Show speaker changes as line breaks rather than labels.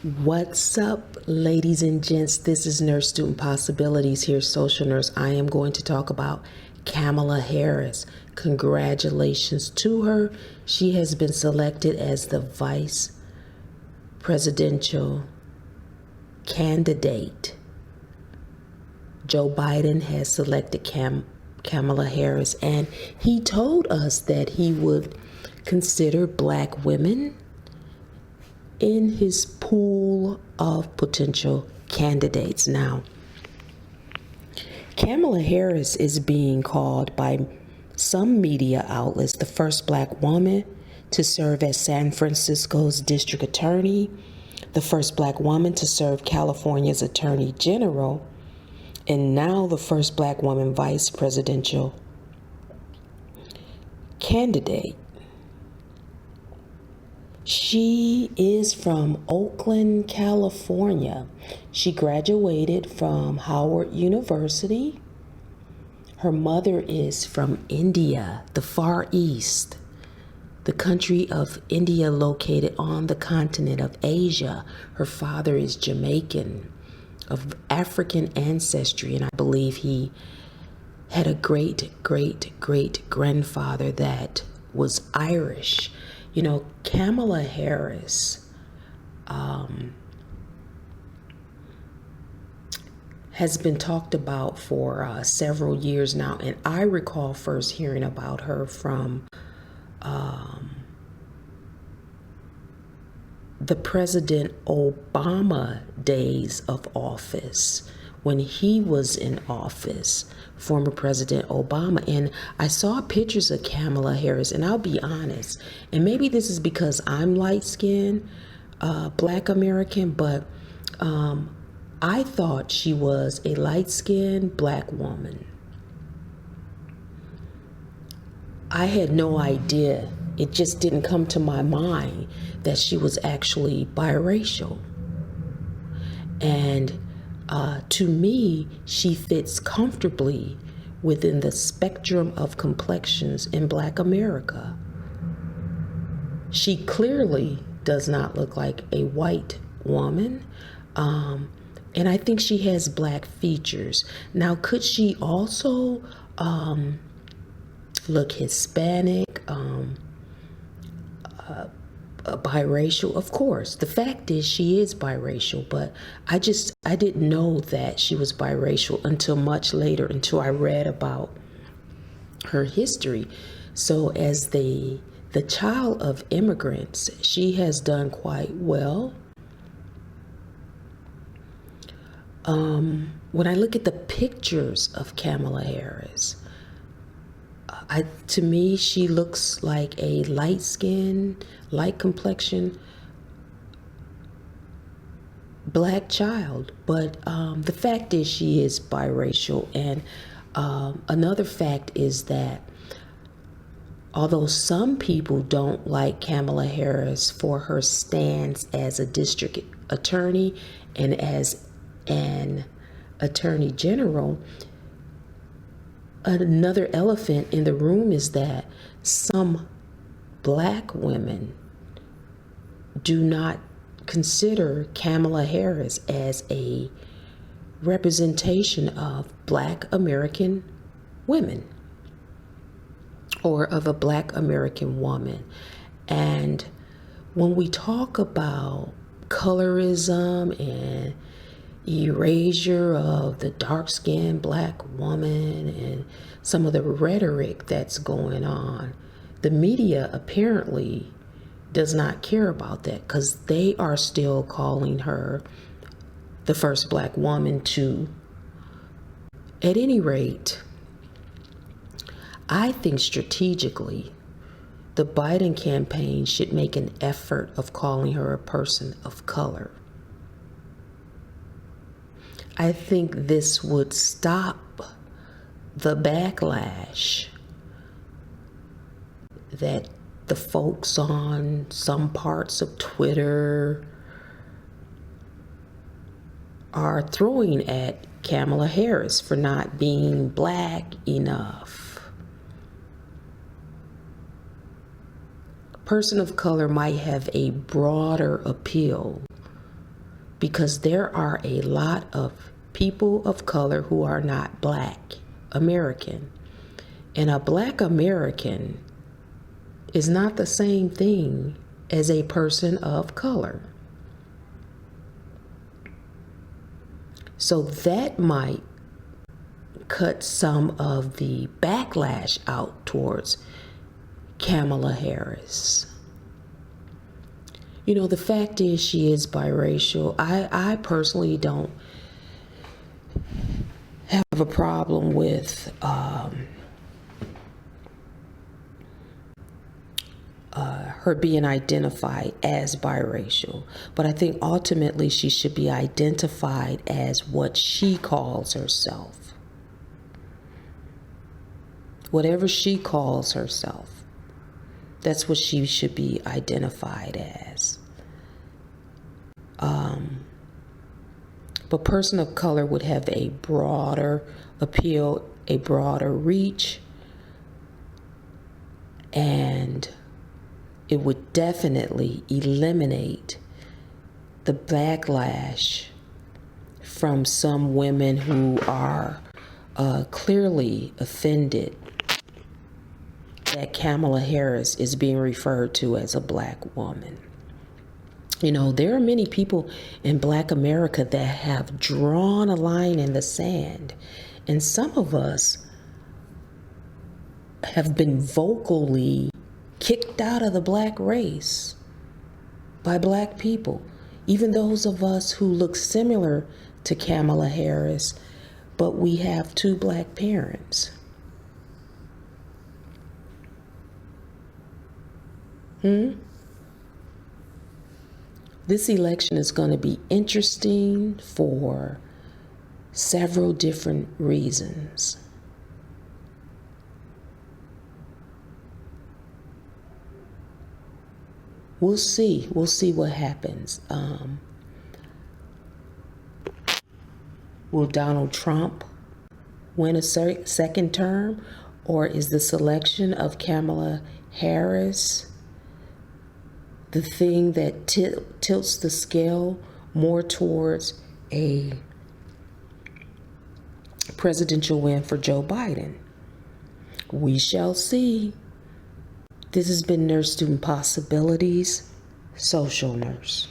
What's up, ladies and gents? This is Nurse Student Possibilities here, Social Nurse. I am going to talk about Kamala Harris. Congratulations to her. She has been selected as the vice presidential candidate. Joe Biden has selected Kamala Harris, and he told us that he would consider black women in his pool of potential candidates. Now, Kamala Harris is being called by some media outlets the first black woman to serve as San Francisco's district attorney, the first black woman to serve California's attorney general, and now the first black woman vice presidential candidate. She is from Oakland, California. She graduated from Howard University. Her mother is from India, the Far East, the country of India located on the continent of Asia. Her father is Jamaican, of African ancestry, and I believe he had a great-great-great-grandfather that was Irish. You know, Kamala Harris has been talked about for several years now, and I recall first hearing about her from the President Obama days of office, when he was in office, former President Obama. And I saw pictures of Kamala Harris, and I'll be honest, and maybe this is because I'm light-skinned, black American, but I thought she was a light-skinned black woman. I had no idea. It just didn't come to my mind that she was actually biracial. And to me, she fits comfortably within the spectrum of complexions in Black America. She clearly does not look like a white woman, and I think she has black features. Now, could she also look Hispanic, biracial? Of course. The fact is she is biracial, but I didn't know that she was biracial until much later, until I read about her history. So as the child of immigrants, she has done quite well. When I look at the pictures of Kamala Harris, to me, she looks like a light-skinned, light complexion black child. But the fact is she is biracial. And another fact is that although some people don't like Kamala Harris for her stance as a district attorney and as an attorney general, another elephant in the room is that some black women do not consider Kamala Harris as a representation of black American women or of a black American woman. And when we talk about colorism and erasure of the dark-skinned black woman and some of the rhetoric that's going on, the media apparently does not care about that, because they are still calling her the first black woman to. At any rate, I think strategically the Biden campaign should make an effort of calling her a person of color. I think this would stop the backlash that the folks on some parts of Twitter are throwing at Kamala Harris for not being black enough. A person of color might have a broader appeal because there are a lot of people of color who are not Black American. And a Black American is not the same thing as a person of color. So that might cut some of the backlash out towards Kamala Harris. You know, the fact is she is biracial. I personally don't have a problem with her being identified as biracial. But I think ultimately she should be identified as what she calls herself. Whatever she calls herself, that's what she should be identified as. But person of color would have a broader appeal, a broader reach, and it would definitely eliminate the backlash from some women who are clearly offended that Kamala Harris is being referred to as a Black woman. You know, there are many people in Black America that have drawn a line in the sand, and some of us have been vocally kicked out of the Black race by Black people. Even those of us who look similar to Kamala Harris, but we have 2 Black parents. This election is going to be interesting for several different reasons. We'll see. We'll see what happens. Will Donald Trump win a second term, or is the selection of Kamala Harris the thing that tilts the scale more towards a presidential win for Joe Biden? We shall see. This has been Nurse Student Possibilities, Social Nurse.